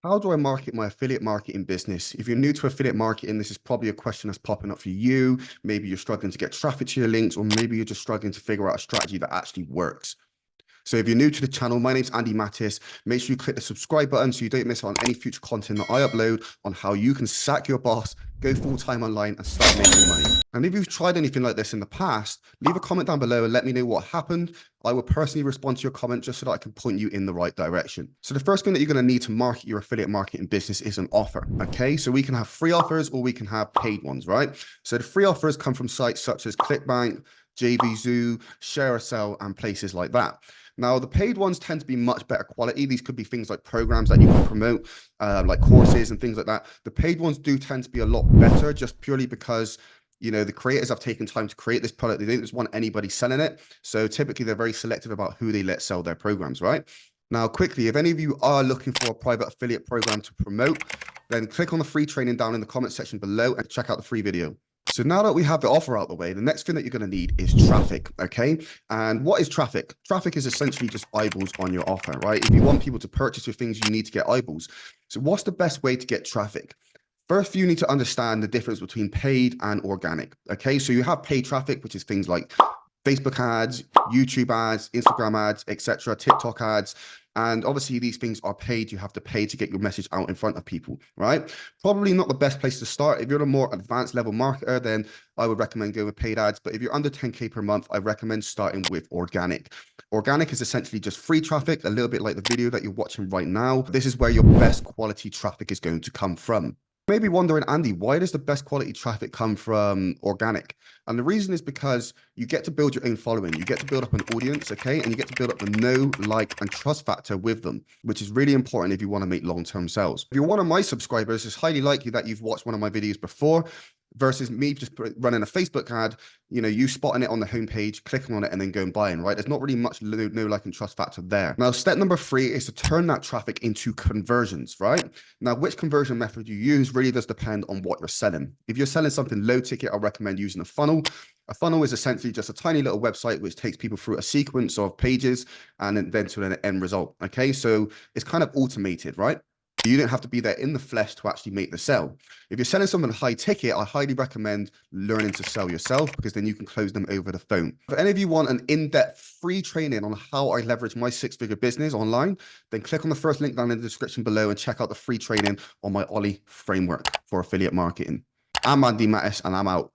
How do I market my affiliate marketing business? If you're new to affiliate marketing, this is probably a question that's popping up for you. Maybe you're struggling to get traffic to your links, or maybe you're just struggling to figure out a strategy that actually works. So if you're new to the channel, my name's Andy Mattis. Make sure you click the subscribe button so you don't miss out on any future content that I upload on how you can sack your boss, go full-time online and start making money. And if you've tried anything like this in the past, leave a comment down below and let me know what happened. I will personally respond to your comment just so that I can point you in the right direction. So the first thing that you're going to need to market your affiliate marketing business is an offer. Okay, so we can have free offers or we can have paid ones, right? So the free offers come from sites such as ClickBank, JVZoo, ShareASale, and places like that. Now, the paid ones tend to be much better quality. These could be things like programs that you can promote, like courses and things like that. The paid ones do tend to be a lot better just purely because, you know, the creators have taken time to create this product. They don't just want anybody selling it. So typically they're very selective about who they let sell their programs, right? Now, quickly, if any of you are looking for a private affiliate program to promote, then click on the free training down in the comment section below and check out the free video. So now that we have the offer out the way, the next thing that you're going to need is traffic, okay? And what is traffic? Traffic is essentially just eyeballs on your offer, right? If you want people to purchase your things, you need to get eyeballs. So what's the best way to get traffic? First, you need to understand the difference between paid and organic, okay? So you have paid traffic, which is things like Facebook ads, YouTube ads, Instagram ads, etc., TikTok ads. And obviously these things are paid. You have to pay to get your message out in front of people, right? Probably not the best place to start. If you're a more advanced level marketer, then I would recommend going with paid ads. But if you're under 10K per month, I recommend starting with organic. Organic is essentially just free traffic, a little bit like the video that you're watching right now. This is where your best quality traffic is going to come from. Maybe wondering, Andy, why does the best quality traffic come from organic? And the reason is because you get to build your own following. You get to build up an audience, okay? And you get to build up the know, like, and trust factor with them, which is really important if you want to make long-term sales. If you're one of my subscribers, it's highly likely that you've watched one of my videos before versus me just running a Facebook ad, you know, you spotting it on the homepage, clicking on it, and then going buying, right? There's not really much know, like, and trust factor there. Now, step number 3 is to turn that traffic into conversions, right? Now, which conversion method you use really does depend on what you're selling. If you're selling something low ticket, I recommend using a funnel. A funnel is essentially just a tiny little website which takes people through a sequence of pages and then to an end result, okay? So it's kind of automated, right? You don't have to be there in the flesh to actually make the sell. If you're selling something high ticket, I highly recommend learning to sell yourself because then you can close them over the phone. If any of you want an in-depth free training on how I leverage my 6-figure business online, then click on the first link down in the description below and check out the free training on my Ollie framework for affiliate marketing. I'm Andy Mattis and I'm out.